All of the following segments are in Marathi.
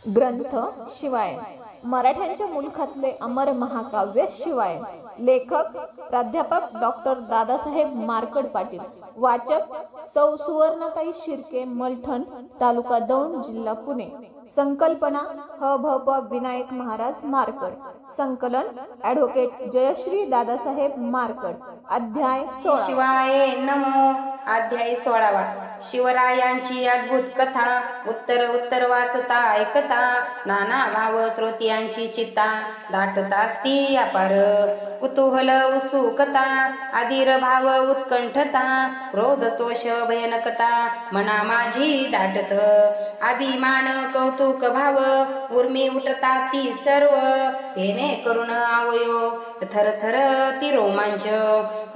ग्रंथ शिवाय मराठ्यांच्या मुलखातले अमर महाकाव्य शिवाय लेखक प्राध्यापक डॉक्टर दादासाहेब मार्कड पाटील वाचक सौ सुवर्णताई शिर्के मलठण तालुका दौंड जिल्हा पुणे संकल्पना ह.भ.प. विनायक महाराज मार्कड संकलन ॲडव्होकेट जयश्री दादासाहेब मार्कड अध्याय 16 शिवाय नमो अध्याय 16 शिवरायांची अद्भुत कथा उत्तर वाचता ऐकता नाना भाव श्रोत्यांची चित्ता दाटत असती अपार कुतूहल उत्सुकता अधीर भाव उत्कंठता क्रोध तोष भयानकता मना माझी दाटत अभिमान कौतुक भाव उर्मी उठता ती सर्व येणे करून आवयो थरथर ती रोमांच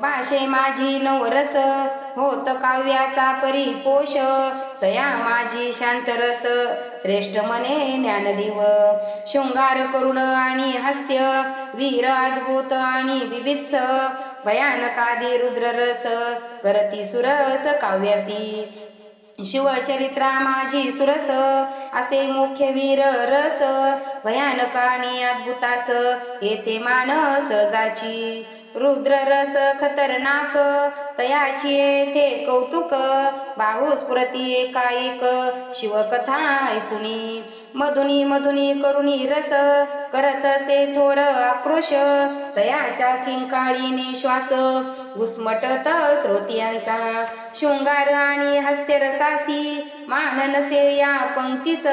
भाषे माझी नवरस होत काव्याचा परिपोष तया माझी शांतरस श्रेष्ठ मने ज्ञानदेव शृंगार करुण आणि हास्य वीर अद्भुत आणि विवित्स भयानकादी रुद्ररस करती सुरस काव्यासी शिवचरित्रा माझी सुरस असे मुख्य वीर रस भयानक आणि अद्भुतास येथे मानस जाची रुद्ररस खतरनाक तयाची येथे कौतुक बाहुस्फुरती एकाएक शिवकथा ऐकुनी मधुनी करुणी रस करत असे थोर आक्रोश तयाच्या किंकाळीने श्वास घुसमटत श्रोत्यांचा शृंगार आणि हास्यरसासी मान नसे या पंक्तीस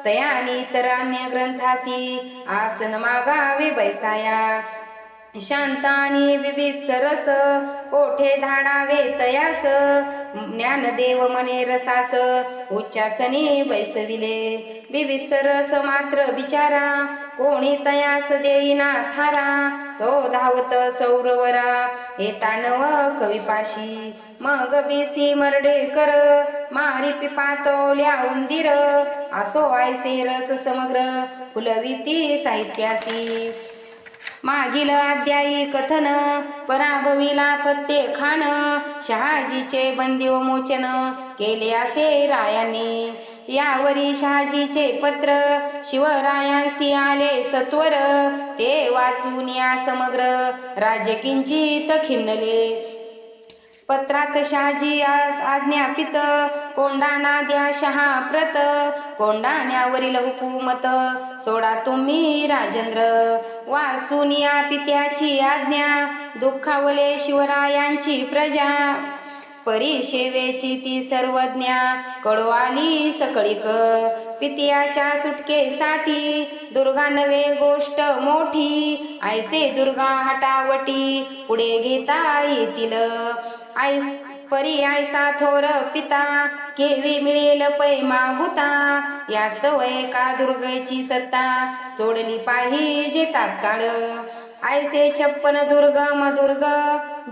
तयानी तरान्य ग्रंथासी आसन मागावे बैसाया शांत आणि विविध सरस कोठे धाडावे तयास ज्ञानदेव मने रसास उच्चासनी बैसविले विविध सरस मात्र बिचारा कोणी तयास देईना थारा तो धावत सौरवरा येता नव कविपाशी मग बीसी मर्डेकर मारी पिपातोल्या उंदीर असो आयसे रस समग्र फुलविती साहित्यासी मागील अध्यायी कथन पराभवीला फत्ते खान शहाजीचे बंदी मोचन केले असे रायांनी यावरी शहाजीचे पत्र शिवरायांसी आले सत्वर ते वाचून या समग्र राज्य किंचित खिन्नले पत्रात शहाजी आज्ञापित कोंडाणा द्या शहा प्रत कोंडाण्यावरील हुकूमत सोडा तुम्ही राजेंद्र वाचून या पित्याची आज्ञा दुःखावले शिवरायांची प्रजा परिसेवेची ती सर्वज्ञा कळो आली सकळीक पित्याच्या सुटकेसाठी दुर्गा नवे गोष्ट मोठी ऐसे दुर्गा हटावटी पुढे घेता येतील परी ऐसा थोर पिता केवी मिळेल पै मागुता यास्तव एका दुर्गेची सत्ता सोडली पाहिजे तात्काळ ऐसे 56 दुर्ग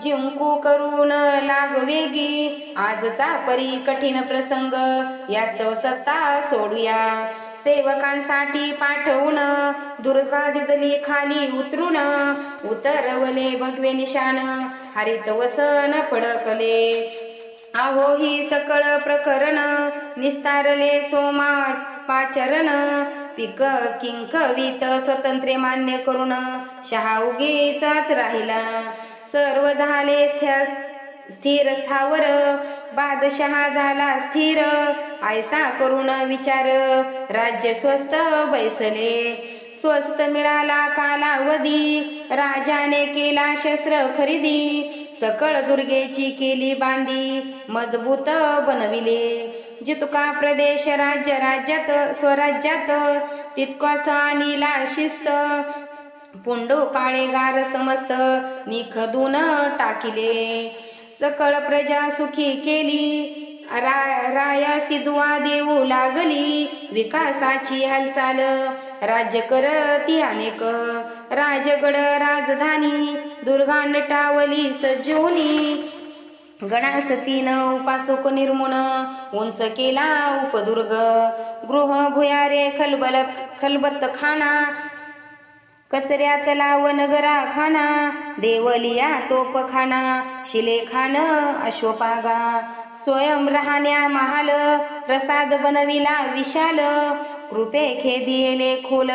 जिंकू करून लागवेगी आजचा परी कठीण प्रसंग यास्तव सत्ता सोडूया सेवकांसाठी पाठवून दुर्गा दिदली खाली उतरून उतरवले भगवे निशान हरित वसन फडकले आहो ही सकळ प्रकरण निस्तारले सोमा पाचरण पिक किंकवित स्वतंत्रे मान्य करून शहा उगीचाच राहिला सर्व झाले स्थिर स्थावर बादशहा झाला स्थिर ऐसा करून विचार राज्य स्वस्त बैसले स्वस्त मिळाला कालावधी राजाने केला शस्त्र खरेदी सकळ दुर्गेची केली बांधी मजबूत बनविले जितका प्रदेश राज्यात स्वराज्यात तितकाच आणिला शिस्त पुंडो काळेगार समस्त निखदून टाकिले सकळ प्रजा सुखी केली रायासी दुआ देऊ लागली विकासाची हालचाल राज्य करती अनेक राजगड राजधानी दुर्गा नटावली सज्जोनी गणासतीन उपासक निर्मुन उंच केला उपदुर्ग गृह भुयारे खलबत खाना कचऱ्यात लाव नगरा खाना देवलिया तोपखाना शिलेखान अश्वपागा स्वयं राहण्या महाल प्रसाद बनविला विशाल कृपे खेदिले खोल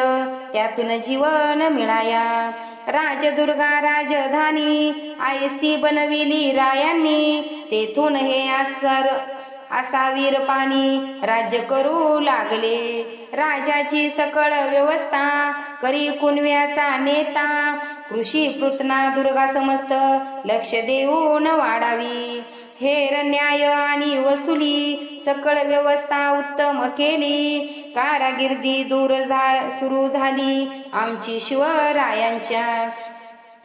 त्यातून जीवन मिळाया राजदुर्गा राजधानी आयसी बनविली रायांनी तेथून हे आसावीर पाणी राज्य करू लागले राजाची सकळ व्यवस्था करी कुणव्याचा नेता कृषी पृतना दुर्गा समस्त लक्ष देऊन वाढावी हेर न्याय आणि वसुली सकळ व्यवस्था उत्तम केली कारागिर्दी सुरू झाली आमची शिवरायांच्या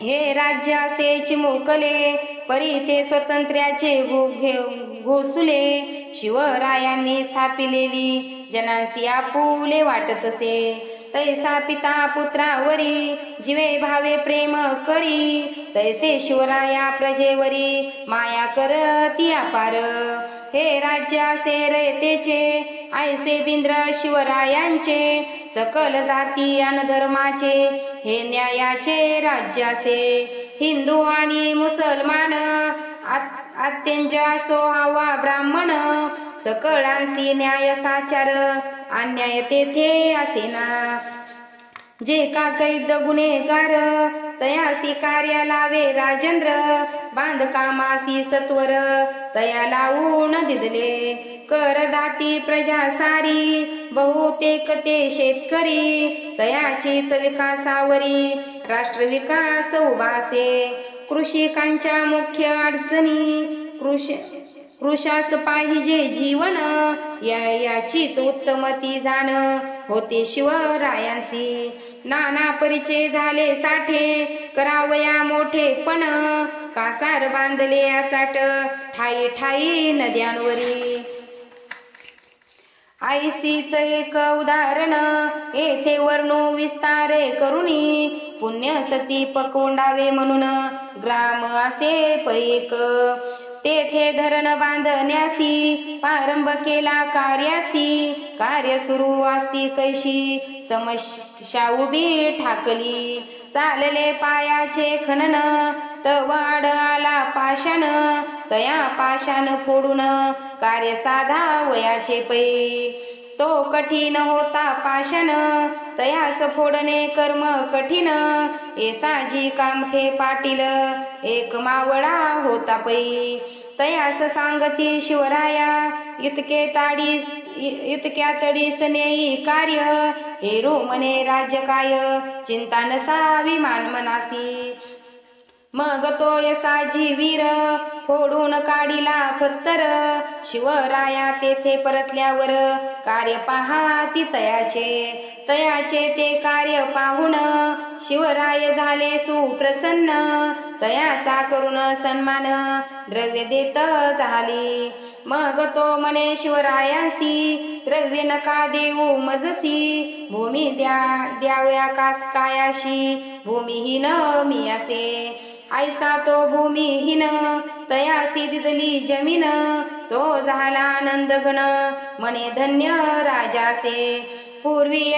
हे राज्य असे चिमुकले परी ते स्वातंत्र्याचे घोसुले शिवरायांनी स्थापिलेली जनांसी आपुले वाटत असे तैसा पिता पुत्रावरी जीवे भावे प्रेम करी तैसे शिवराया प्रजेवरी माया करती अपार हे राज्य असे रयतेचे ऐसे बिंद्र शिवरायांचे सकल जाती अन धर्माचे हे न्यायाचे राज्य असे हिंदू आणि मुसलमान अत्यंत असो हवा ब्राह्मण सकळांसी न्याय साचार अन्याय तेथे असेना जे का कैद गुन्हेगार तयासी कार्या लावे राजेंद्र बांधकामासी सत्वर तया लावून दिदले करदाती प्रजा सारी बहुतेक ते शेतकरी तयाचीच विकासावरी राष्ट्र विकास उभासे कृषिकांच्या मुख्य अडचणी कृषास पाहिजे जीवन याचीच उत्तमती जाण होते शिवरायांसी नाना परिचय झाले साठे करावया मोठेपण कासार बांधले अचाट ठाई ठाई नद्यांवरी आईसीच एक उदाहरण येथे वर्णू विस्तारे करुणी पुण्य सती पकोंडावे म्हणून ग्राम असे पैक तेथे धरण बांधण्यासी प्रारंभ केला कार्यासी कार्य सुरू असती कैशी समस्या उभी ठाकली चालले पायाचे खणन तवाड आला पाषाण तया पाषाण फोडून कार्य साधा वयाचे पै तो कठीण होता पाषाण तयास फोडणे कर्म कठीण एसाजी कामठे पाटील एक मावळा होता पै तयास सांगती शिवराया इतक्या तडीस नेई कार्य हेरू मने राज्य काय चिंता नसावी मान मनासी मग तो यसाजी वीर फोडून काढिला पत्तर शिवराया तेथे परतल्यावर कार्य पाहाती तयाचे ते कार्य पाहून शिवराय झाले सुप्रसन्न तयाचा करून सन्मान द्रव्य देत झाली मग तो म्हणे शिवरायांसी द्रव्य नका देऊ मजसी भूमी द्याव्या कायाशी भूमिहीन मी असे ऐसा तो भूमिहीन तयासी दिदली जमीन तो झाला आनंद घन म्हणे धन्य राजासे पूर्वी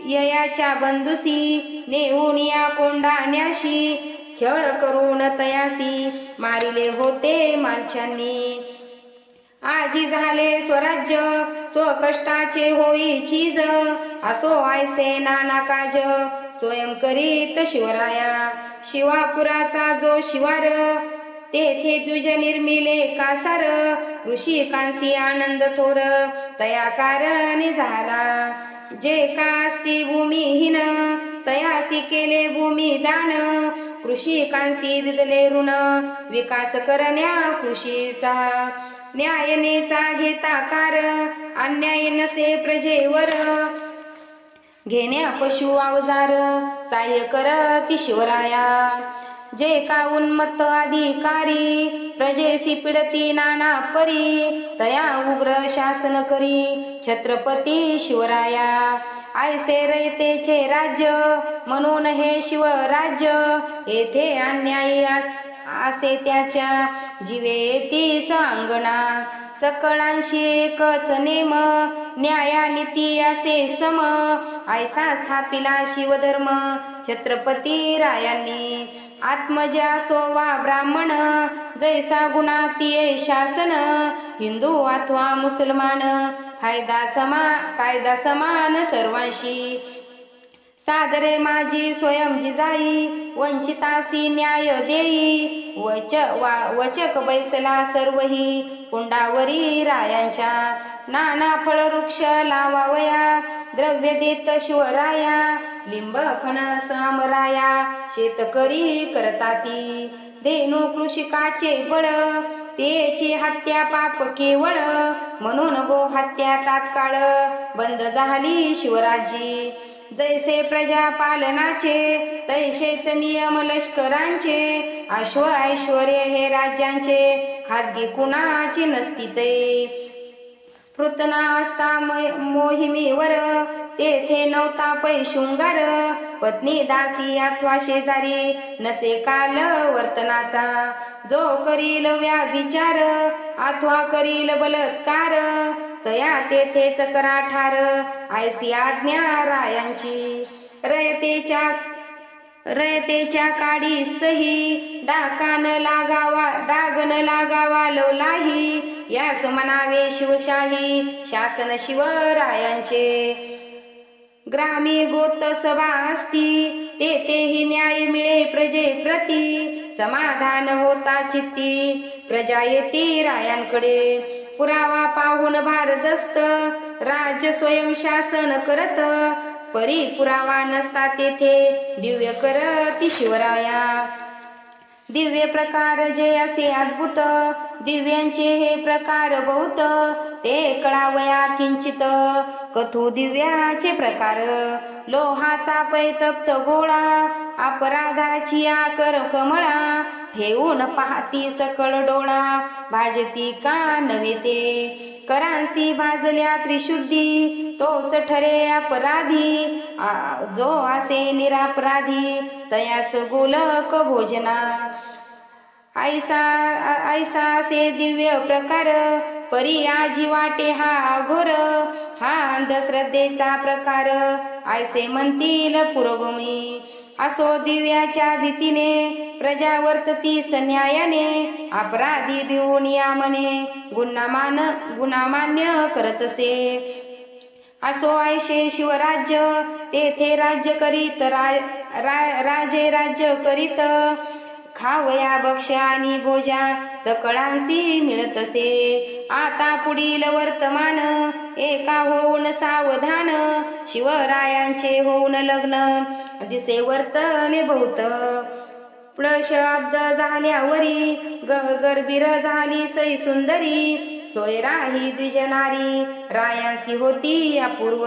ययाच्या बंधुसी नेऊन या कोंडाण्याशी छळ करून तयासी मारिले होते मालछांनी आजी झाले स्वराज्य स्वकष्टाचे होई चीज असो ऐसे नाना काज स्वयं करीत शिवराया शिवापुराचा जो शिवार तेथे द्विज निर्मिले कासार ऋषिकांसी आनंद थोर तया कारणे झाला जे का असती भूमिहीन तयासी केले भूमिदान कृषिकांसी दिदले ऋण विकास करण्या कृषीचा न्यायनेचा घेता कार अन्याय नसे प्रजेवर घेण्या पशु अवजार सहाय्य करती शिवराया जे का उन्मत्त अधिकारी प्रजेसी पिडती नाना परी तया उग्र शासन करी छत्रपती शिवराया ऐसे रयतेचे राज्य म्हणून हे शिवराज्य येथे अन्यायी असे त्याच्या जीवे तीस अंगणा सकळांशी एकच नेम न्यायानीती असे सम ऐसा स्थापिला शिवधर्म छत्रपती रायांनी आत्मजा सोवा ब्राह्मण जैसा गुणातीये शासन हिंदू अथवा मुसलमान कायदा समान सर्वांशी. सादरे माझी स्वयं जिजाई, वंचितासी न्याय देई. वचक बैसला सर्वही, कुंडावरी रायांच्या. नाना फळवृक्ष लावावया, द्रव्य देत शिवराया. लिंब फणस आमराया, शेतकरी करताती. धेनू कृषिकाचे बळ, तेची हत्या पाप केवळ. म्हणून गो हत्या तात्काळ, बंद झाली शिवराजी. जैसे प्रजा पालनाचे, तैसेच नियम लष्करांचे. ऐश्वर्य हे राज्यांचे, खाजगी कुणाची नसती ते. पृतना असता मोहिमेवर, तेथे नव्हता पै शृंगार. पत्नी दासी अथवा शेजारी, नसे काल वर्तनाचा. जो करील व्याभिचार, अथवा करील बलात्कार. तया तेथेच करा ठार, ऐसी आज्ञा रायांची. रयतेच्या काडी सही, डाग न लागावा लवलाही. यास म्हणावे शिवशाही, शासन शिवरायांचे. ग्रामी गोत सभा असती, तेथेही न्याय मिळे प्रजेप्रती. समाधान होता चित्ती, प्रजा येती रायांकडे. पुरावा पाहून भारदस्त, राज्य स्वयं शासन करत. परी पुरावा नसता तेथे, दिव्य करती शिवराया. दिव्य प्रकार जे असे अद्भुत, दिव्यांचे हे प्रकार बहुत. ते कळावया किंचित, कथू दिव्याचे प्रकार. लोहाचा पैतप्त गोळा, अपराधाची आकर कमळा. ठेवून पाहती सकळ डोळा, भाजती का नव्हे ते. करांसी भाजल्या त्रिशुद्धी, तोच ठरे अपराधी. जो असे निरापराधी, तयास गोलक भोजना. ऐसा असे दिव्य प्रकार, परी आजी वाटे हा घोर. हा अंधश्रद्धेचा प्रकार, ऐसे म्हणतील पुरोगमी. असो दिव्याच्या भीतीने, प्रजा वर्ततीस न्यायाने. अपराधी भिवून या म्हणे, गुणामान्य करतसे. असो ऐशे शिवराज्य, तेथे राज्य करीत राजे राज्य करीत. खावया भक्ष्य आणि भोजा, सकळांसी मिळतसे. आता पुढील वर्तमान, एका होऊन सावधान. शिवरायांचे होऊन लग्न, दिसे वर्तने बहुत. प्लशब्द झाल्यावरी, गर्भीर झाली सई सुंदरी. सोय राही द्विजनारी, रायांसी होती अपूर्व.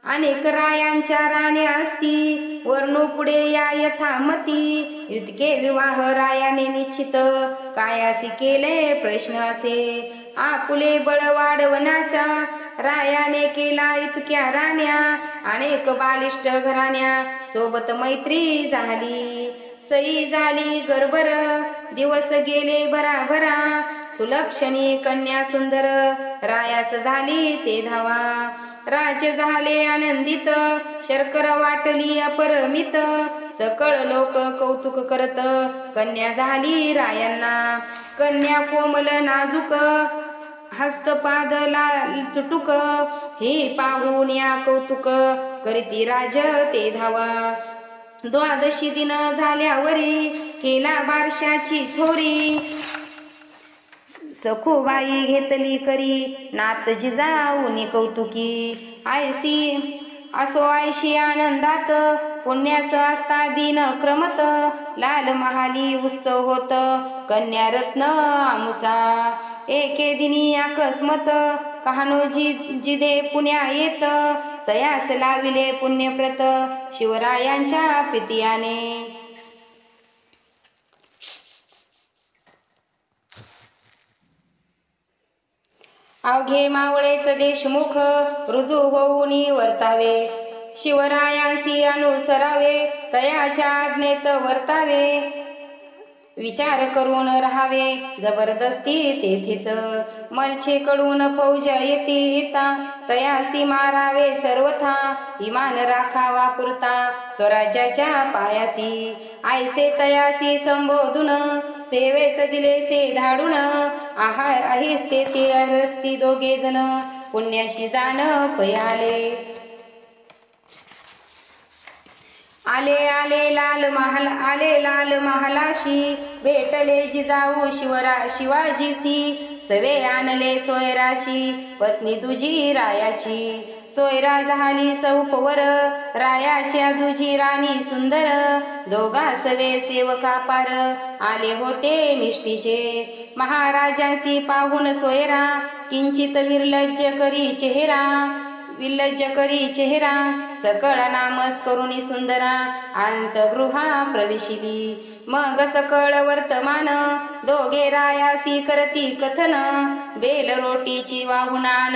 अनेक रायांच्या राण्या असती, वर्णू पुढे या यथामती. इतके विवाह रायाने निश्चित, कायासी केले प्रश्न असे. आपुले बळ वाढवण्याचा, रायाने केला इतक्या राण्या. अनेक बालिष्ट घराण्या, सोबत मैत्री झाली. सई झाली गर्भर, दिवस गेले भराभरा. सुलक्षणी कन्या सुंदर, रायास झाली ते धावा. राज्य झाले आनंदित, शर्कर वाटली अपरमित. सकळ लोक कौतुक करत, कन्या झाली रायांना. कन्या कोमल नाजूक, हस्तपाद लाल चुटुक. ही पाहून या कौतुक, करीती राज ते धावा. द्वादशी दिन झाल्यावरी, केला बारशाची थोरी. सखूबाई घेतली करी, नात जिजाऊनी कौतुकी. ऐशी आनंदात, पुण्यास असता दिन क्रमत. लाल महाली उत्सव होत, कन्या रत्न आमुचा. एके दिनी अकस्मत, कान्होजी जिधे पुण्या येत. तयास लाविले पुण्यप्रत, शिवरायांच्या पितियाने. अवघे मावळेच देशमुख, रुजू होऊन वर्तावे. शिवरायांसी अनुसरावे, तयाच्या आज्ञेत वर्तावे. विचार करून राहावे, जबरदस्ती तेथेच. मलछेकडून फौज येता, तयासी मारावे सर्वथा. इमान राखावा पुरता, स्वराज्याच्या पायासी. ऐसे तयासी संबोधून, सेवेच दिले से धाडून. आहेस तेथे रस्ती दोघे जण, पुण्याशी जाण पयाले. आले आले लाल महालाशी, भेटले जिजाऊ शिवाजीसी. सवे आणले सोयराशी, पत्नी तुझी रायाची. सोयरा झाली सौपवर, रायाच्या तुझी राणी सुंदर. दोघा सवे सेवका पार, आले होते निष्ठीचे. महाराजांसी पाहून सोयरा, किंचित विर्लज्ज करी चेहरा. सकळ नामस करुणी सुंदरा, अंतगृहा प्रवेशिली. मग सकळ वर्तमान, दोघे रायासी करती कथन. बेल रोटीची वाहून आण,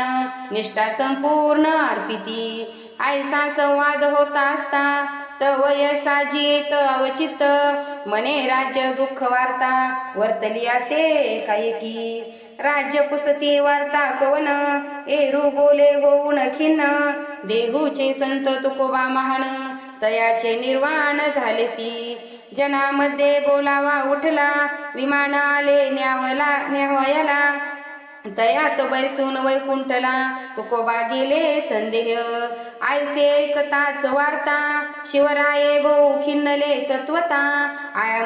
निष्ठा संपूर्ण अर्पिती. ऐसा संवाद होता असता, तव यशाची येत अवचित. मने राज्य दुःख वार्ता, वर्तली असे एकाएकी. राज्य पुसती वार्ता कवन, एरू बोले होऊन खिन्न. देहूचे संत तुकोबा महान, तयाचे निर्वाण झालेसी. जनामध्ये बोलावा उठला, विमान आले न्यावयाला. तयात बैसून वैकुंठला, तुकोबा गेले संदेह. ऐसे ऐकताच वार्ता, शिवराये भाऊ खिन्नले तत्वता.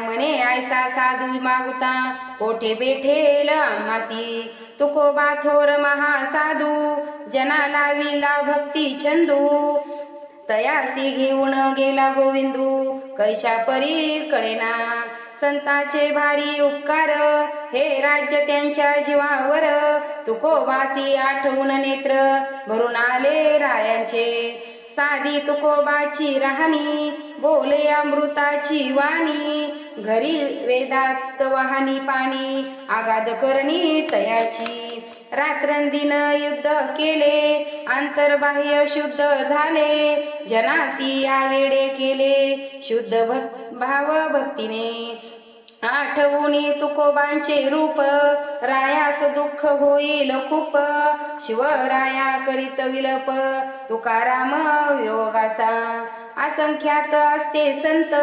म्हणे ऐसा साधू मागुता, कोठे भेटेल आम्हासी. तुकोबा थोर महासाधू, जना लाविला भक्ती चंदू. तयासी घेऊन गेला गोविंदू, कैशा परी कळेना. संताचे भारी उपकार, हे राज्य त्यांच्या जीवावर. तुकोबासी आठवून नेत्र, भरून आले रायांचे. साधी तुकोबाची राहणी, बोले अमृताची वाणी. घरी वेदात वाहनी पाणी, आगाध करणी तयाची. रात्रंदिन युद्ध केले, अंतर्बाह्य शुद्ध झाले. जनासी आवेडे केले, शुद्ध भाव भक्तीने. आठवुनी तुकोबांचे रूप, रायास दुःख होईल खूप. शिवराया करीत विलप, तुकाराम वियोगाचा. असंख्यात असते संत,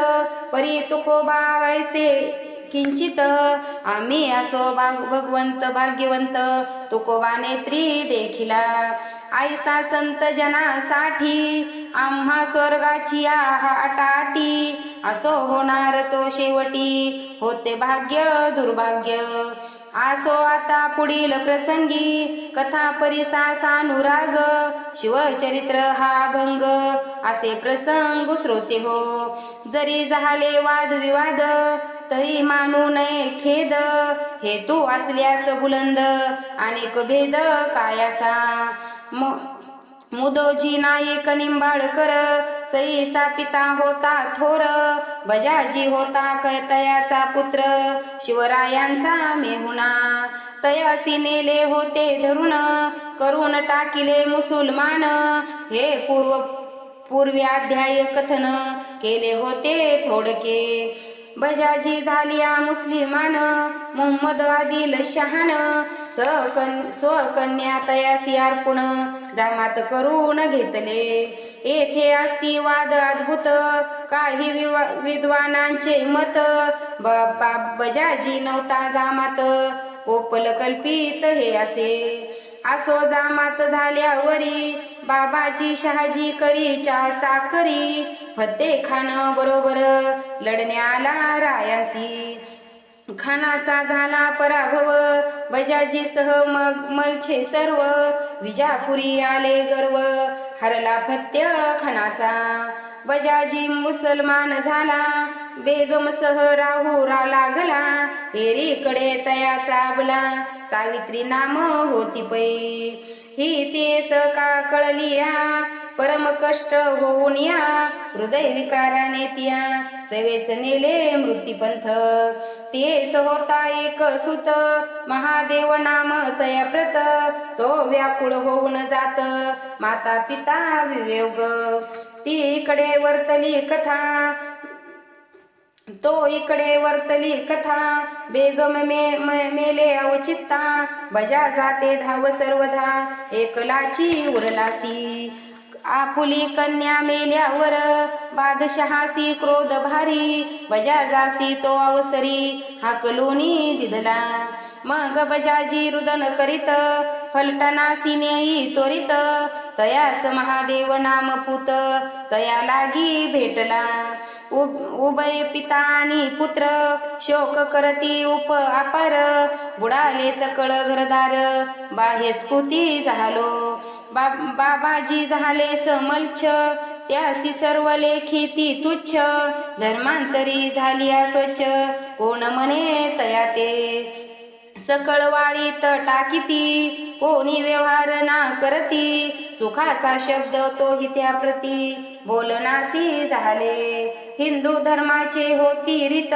परी तुकोबा ऐसे किंचित. आम्ही असो भगवंत भाग्यवंत, तुकोबा नेत्री देखिला. ऐसा संत जनासाठी, आम्हा स्वर्गाची आटाटी. असो होणार तो शेवटी, होते भाग्य दुर्भाग्य. असो आता पुढील प्रसंगी, कथा परिसा सानुराग. शिवचरित्र हा भंग, असे प्रसंग श्रोते हो. जरी झाले वादविवाद, तरी मानू नये खेद. हेतू असल्यास बुलंद, अनेक भेद कायासा. मुदोजी नाईक निंबाळकर, सईचा पिता होता थोर. बजाजी होता तयाचा पुत्र, शिवरायांचा मेहुणा. तयासी नेले होते धरून, करून टाकिले मुसलमान. हे पूर्वी अध्याय कथन, केले होते थोडके. बजाजी झालिया मुस्लिमान, मोहम्मद आदिल शहान. स्वकन्या तयासी अर्पुण, दामात करून घेतले. येथे असती वाद अद्भुत, काही विद्वानांचे मत. बजाजी नव्हता जामात, कोपल कल्पित हे असे. असो जामात झाल्यावरी, बाबाजी शहाजी करी चाकरी. फत्ते खान बरोबर, लढण्याला रायासी. खानाचा झाला पराभव, बजाजी सह मलछे सर्व. विजापुरी आले गर्व, हरला फत्य खानाचा. बजाजी मुसलमान झाला, बेगम सह राहू लागला. एरीकडे तयाचा आबला, सावित्री नाम होती पै. ही तेस का कळलिया, परम कष्ट होऊन या. हृदय विकाराने तिया, सवेच नेले मृत्यूपंथ. तेस होता एक सुत, महादेव नाम तया प्रत. तो व्याकुळ होऊन जात, माता पिता वियोग. ती इकडे वर्तली कथा, तो इकडे वर्तली कथा. बेगम मेले अवचित्ता, बजा जाते धाव सर्वधा. एकलाची उरलासी, आपुली कन्या मेल्यावर. बादशहासी क्रोध भारी, बजाजासी तो अवसरी. हाकलूनी दिदला, मग बजाजी रुदन करीत फलटणासी नेई त्वरित तयाच महादेव नाम पूत तया लागी भेटला उभय पिता आणि पुत्र शोक करती उप अपार बुडाले सकळ घरदार बाह्य स्फूर्ती झालो बाबाजी झाले समलछ त्यासी सर्व लेखिती तुच्छ धर्मांतरी झालिया स्वच्छ कोण म्हणे तया ते सकळ वाळीत टाकीती कोणी व्यवहार ना करती सुखाचा शब्द तोही त्या प्रती बोलनासी झाले हिंदू धर्माचे होती रीत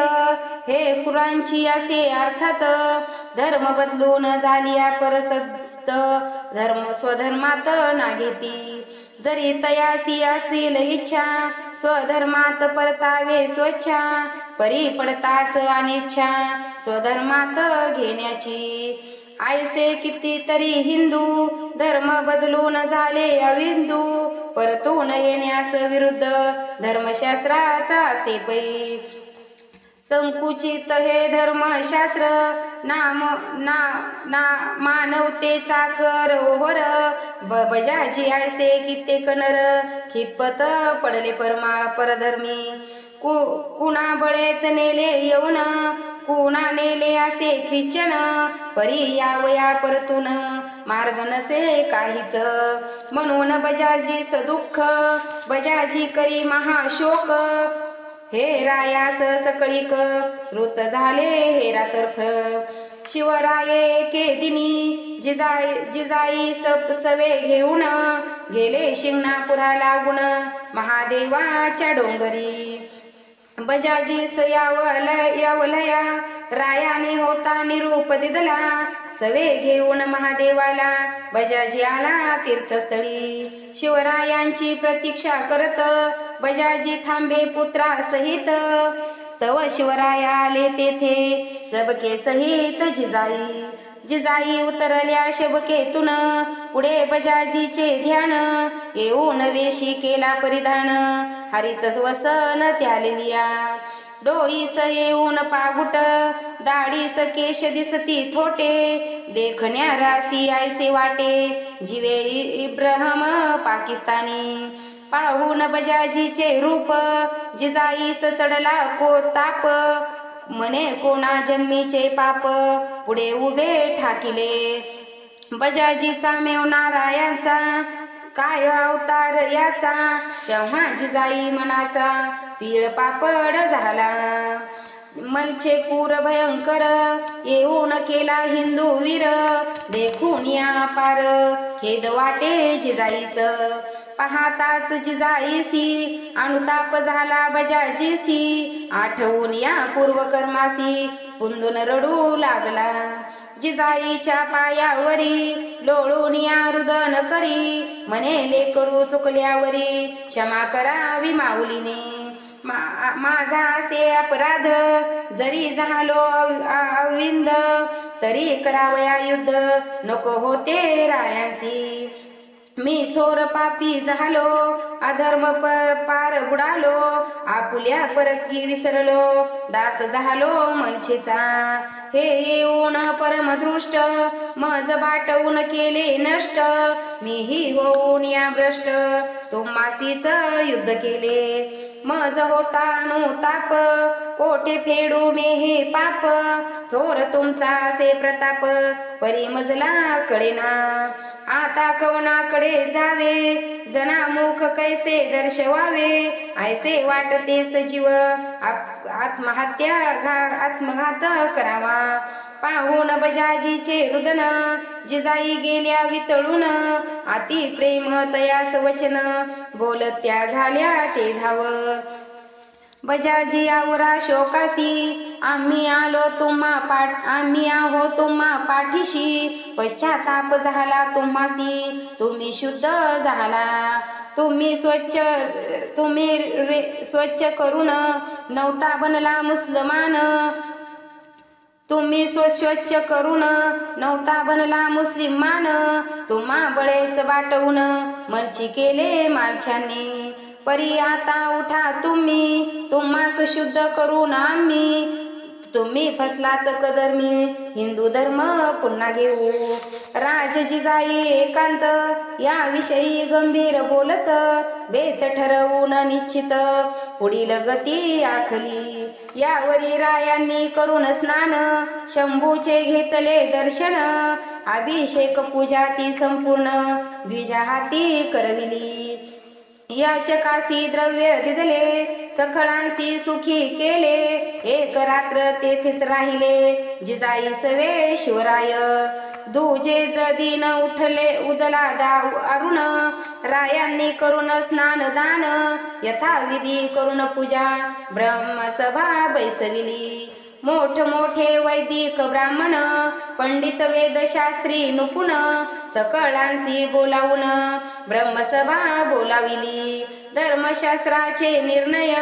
हे कुरांची असे अर्थात धर्म बदलून झालिया परसस्त धर्म स्वधर्मात ना घेती जरी तयासी असेल इच्छा स्वधर्मात परतावे स्वच्छा परी पडताच अनिच्छा स्वधर्मात घेण्याची ऐसे कितीतरी हिंदू धर्म बदलून झाले अविंदू परतून येण्यास विरुद्ध धर्मशास्त्राचा असे पै संकुचित हे धर्मशास्त्र मानवतेचा कर ओहर बजाजी ऐसे कित्येक नर खितपत पडले परधर्मी कुणा बळेच नेले येऊन कुणा नेले असे ख्रिश्चन परी यावया परतून मार्ग नसे काहीच म्हणून बजाजी सदुःख बजाजी करी महाशोक हे रायास सकळीक श्रुत झाले हेरातर्फ शिवराये एके दिनी जिजाई सवे घेऊन गेले शिंगणापुरा लागून महादेवाच्या डोंगरी बजाजीस यावलया रायाने होता निरूप दिदला सवे घेऊन महादेवाला बजाजी आला तीर्थस्थळी शिवरायांची प्रतीक्षा करत बजाजी थांबे पुत्रा सहित तव शिवराया आले तेथे सबके सहित जिजाई उतरल्या शबकेतून पुढे बजाजीचे ध्यान येऊन वेशी केला परिधान हरित वसन त्यालिया डोईस येऊन पागुट दाढीस केश दिसती थोटे देखण्या रासी ऐसे वाटे जिवे इब्राहिम पाकिस्तानी पाहून बजाजीचे रूप जिजाईस चढला को ताप मने कोणा जन्मीचे पाप पुढे उभे ठाकिले बजाजीचा मेवणारायांचा काय अवतार याचा तेव्हा जिजाई मनाचा तीळ पापड झाला मलचे पूर भयंकर येऊन केला हिंदू वीर देखून या पार खेद वाटे जिजाईस पाहताच जिजाईसी अनुताप झाला बजाजीसी आठवून या पूर्वकर्मासी स्पुंदून रडू लागला जिजाईच्या पायावरी लोळून या रुदन करी म्हणे लेकरू चुकल्यावरी क्षमा करावी माऊलीने माझा असे अपराध जरी झालो अविंद तरी करावया युद्ध नको होते रायांसी मी थोर पापी झालो अधर्म पार बुडालो आपुल्या परकी विसरलो दास झालो मनछेचा हे येऊन परमदृष्ट मज बाटवून केले नष्ट मीही होऊन या भ्रष्ट तुम्हासीच युद्ध केले मज होता अनुताप कोठे फेडू मे हे पाप थोर तुमचा असे प्रताप परिमजला कळेना आता कवनाकडे जावे जनामुख कैसे दर्शवावे ऐसे वाटते सजीव आत्मघात करावा पाहून बजाजीचे रुदन जिजाई गेल्या वितळून अति प्रेम तयास वचन बोलत त्या झाल्या ते धाव बजाजी आवरा शोकासी आम्ही आलो आम्ही आहो तुम्हा पाठीशी पश्चाताप झाला तुम्हासी तुम्ही शुद्ध झाला तुम्ही स्वच्छ करून नवता बनला मुसलमान तुम्ही स्वच्छ करून नवता बनला मुस्लिमान तुम्हा बळेच बाटवून मलची केले मालछाने परी आता उठा तुम्ही तुम्हास शुद्ध करून आम्ही तुम्ही फसलात कदर्मी हिंदू धर्म पुन्हा घेऊ. राज जिजाई एकांत याविषयी गंभीर बोलत, बेत ठरवून निश्चित पुढील गती आखली. यावरी रायांनी करून स्नान शंभूचे घेतले दर्शन, अभिषेक पूजा ती संपूर्ण द्विजा हाती करविली. याचकासी द्रव्य दिदले सखळांसी सुखी केले, एक रात्र तेथेच राहिले जिजाई सवे शिवराय. दुजे दिन उठले उदला अरुण, रायांनी करून स्नान दान यथाविधी करून पूजा ब्रह्मसभा बैसविली. मोठमोठे वैदिक ब्राह्मण पंडित वेदशास्त्री नुपुण, सकळांसी बोलावून ब्रह्मसभा बोलाविली. धर्मशास्त्राचे निर्णय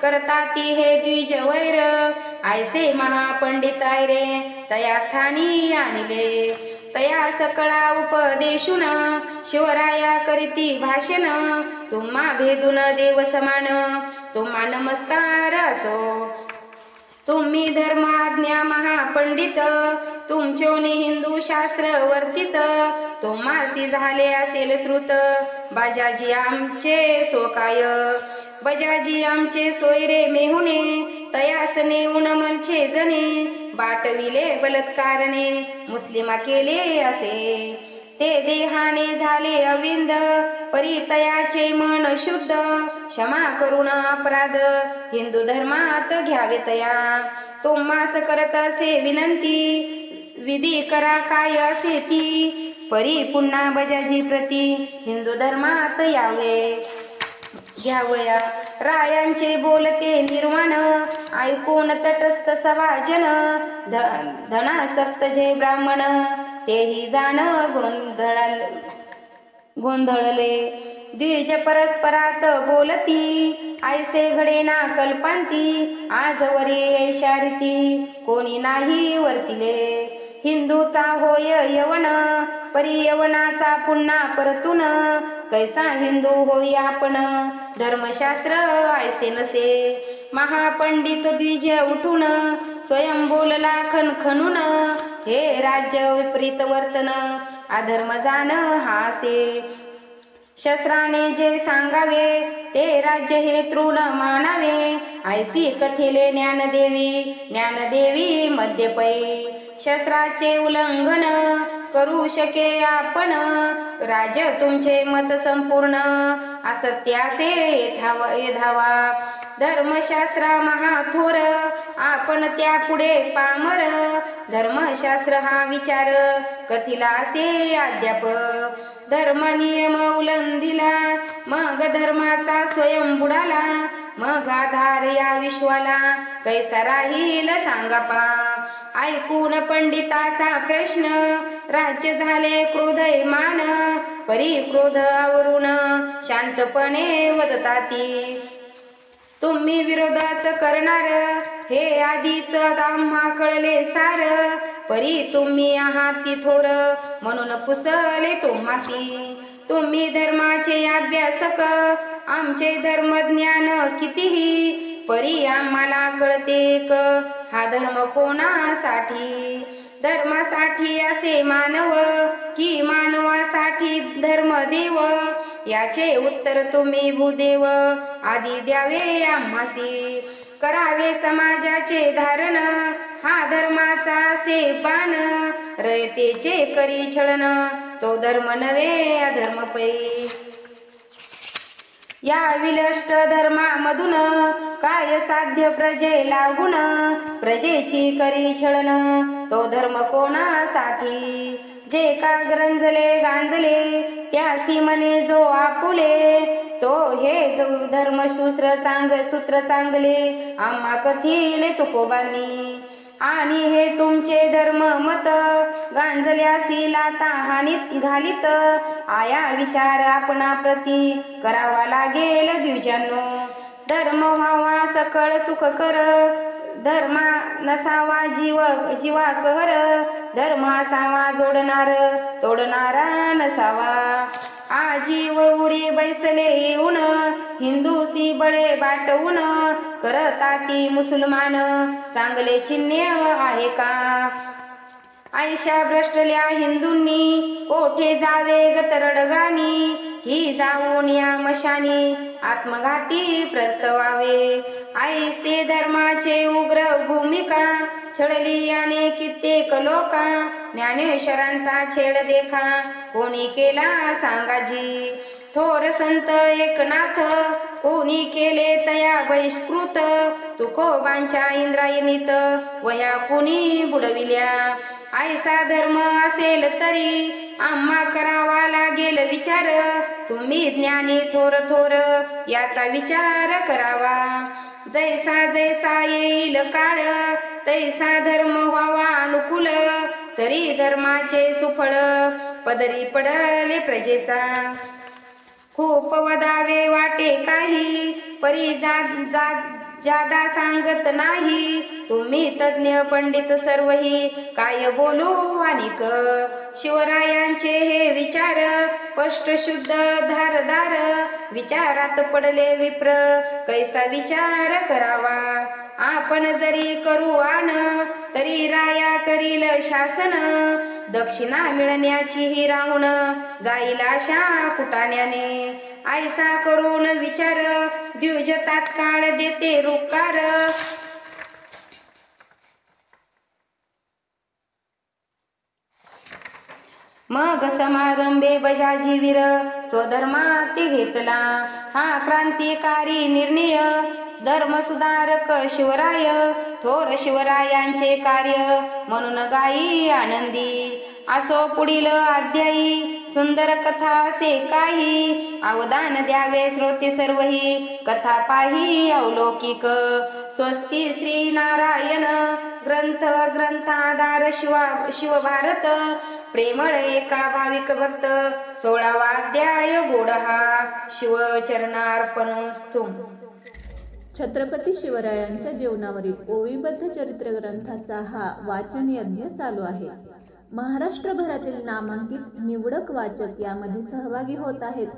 करताती हे द्विज वैर, ऐसे महापंडित रे तया स्थानी आणले. तया सकळा उपदेशून शिवराया करीती भाषण, तुम्हा भेदून देव समान तुम्हा नमस्कार असो. तुम्ही धर्माज्ञा महापंडित तुमचोनी हिंदू शास्त्र वर्तित, तुम्हासी झाले असेल श्रुत बाजाजी आमचे सोकाय. बजाजी आमचे सोयरे मेहुणे तयास नेऊन मलचे जणे, बाटविले बलात्कारणे मुस्लिमा केले असे. ते देहाने झाले अविंद परितयाचे मन शुद्ध, क्षमा करून अपराध हिंदू धर्मात घ्यावे तया. तुम्हास करत असे विनंती विधी करा काय असे ती, परी पुन्हा बजाजी प्रती हिंदू धर्मात यावे घ्यावया. रायांचे बोलते निर्वाण ऐकून तटस्थ सवाजन, धनासक्त जे ब्राह्मण तेही जाण गोंधळले. द्विज परस्परात बोलती ऐसे घडे ना कल्पांती, आजवरी ऐशा रीती कोणी नाही वर्तिले. हिंदूचा होय यवन परी यवनाचा पुन्हा परतून, कैसा हिंदू होई आपण धर्मशास्त्र ऐसे नसे. महापंडित द्विज उठून स्वयं बोलला खणखणून, हे राज्य विपरीत वर्तन अधर्म जाण हासे. शस्त्राने जे सांगावे ते राज्य हे तृण मानावे, ऐसी कथेले ज्ञानदेवी मध्यपै. शस्त्राचे उल्लंघन करू शके आपण, राज तुमचे मत संपूर्ण असत्यासे येधावा. धर्मशास्त्रा महाथोर आपण त्या पुढे पामर, धर्मशास्त्र हा विचार कथिला असे अद्याप. धर्म नियम उल्लंघिला मग धर्माचा स्वयं बुडाला, मग आधार या विश्वाला कैसा राहील सांगा पा. ऐकून पंडिताचा प्रश्न राज्य झाले क्रोधमान, परी क्रोध आवरून शांतपणे वदताती. तुम्ही विरोधाच करणार हे आधीच आम्हा कळले सार, परी तुम्ही आहात ती थोर म्हणून पुसले तुम्हासी. तुम्ही धर्माचे अभ्यासक आमचे धर्मज्ञान कितीही, परी आम्हाला कळते एक हा धर्म कोणासाठी. धर्मासाठी असे मानव की मानवासाठी धर्मदेव, याचे उत्तर तुम्ही भूदेव आधी द्यावे आम्हासी. करावे समाजाचे धारण हा धर्माचा असे बाण, रयतेचे करी छळन तो धर्म नव्हे अधर्म पै. या विलष्ट धर्मामधून काय साध्य प्रजेला गुण, प्रजेची करी छळन तो धर्म कोणासाठी. जे का ग्रंजले गांजले त्यासी मने जो आपुले, तो हे धर्मसूत्र चांगले आम्हा कथिले तुकोबांनी. आणि हे तुमचे धर्म मत गांजल्यासी लाता हानीत घालीत, आया विचार आपणा प्रती करावा लागेल द्विजांनो. धर्म व्हावा सकळ सुख कर, धर्मा नसावा जीवा कहर, धर्म असावा जोडणार तोडणारा नसावा. आजीव उरी बैसले येऊन हिंदूसी बळे बाटवून करताती मुसलमान चांगले चिन्ह आहे का आयशा भ्रष्टल्या हिंदूंनी कोठे जावे गतरडगानी ही जाऊन या मशानी आत्मघाती परतवावे ऐसे धर्माचे उग्र भूमिका छळली याने कित्येक लोका ज्ञानेश्वरांचा छेड देखा कोणी केला सांगाजी थोर संत एकनाथ कोणी केले तया बहिष्कृत तुकोबांच्या इंद्रायणीत वह्या कुणी बुडविल्या ऐसा धर्म असेल तरी आम्हा करावा लागेल विचार तुम्ही ज्ञानी थोर थोर याचा विचार करावा जैसा जैसा येईल काळ तैसा धर्म व्हावा अनुकूल तरी धर्माचे सुफळ पदरी पडले प्रजेचा खूप वदावे वाटे काही परी जादा सांगत नाही तुम्ही तज्ञ पंडित सर्वही काय बोलू आणिक शिवरायांचे हे विचार स्पष्ट शुद्ध धारदार विचारात पडले विप्र कैसा विचार करावा आपण जरी करू आण तरी राया करील शासन दक्षिणा मिळण्याची ही राहून जाईल अशा कुटाण्याने ऐसा करून विचार द्विज तात्काळ देते रुकार मग समारंभे बजाजी वीर स्वधर्माती घेतला हा क्रांतिकारी निर्णय धर्म सुधारक शिवराय थोर शिवरायांचे कार्य म्हणून गाई आनंदी असो पुढील अध्यायी सुंदर कथा असे काही अवदान द्यावे श्रोते सर्वही कथा पाही अवलौकिक स्वस्ती श्री नारायण ग्रंथ ग्रंथाधार शिवभारत प्रेमळ एका भाविक भक्त 16वा अध्याय गोडहा शिवचरणार्पणस्तु छत्रपती शिवरायांच्या जीवनावरील ओवीबद्ध चरित्र ग्रंथाचा हा वाचन यज्ञ चालू आहे. महाराष्ट्रभरातील नामांकित निवडक वाचक यामध्ये सहभागी होत आहेत.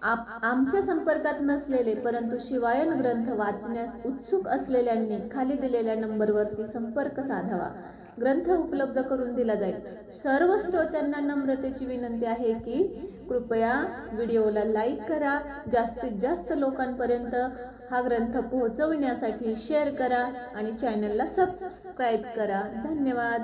आमच्या संपर्कात नसलेले परंतु शिवायन ग्रंथ वाचण्यास उत्सुक असलेल्यांनी खाली दिलेल्या नंबरवरती संपर्क साधावा. ग्रंथ उपलब्ध करून दिला जाईल. सर्व श्रोत्यांना नम्रतेची विनंती आहे की कृपया व्हिडिओला लाईक करा, जास्तीत जास्त लोकांपर्यंत हा ग्रंथ पोहोचविण्यासाठी शेअर करा आणि चॅनलला सबस्क्राईब करा. धन्यवाद.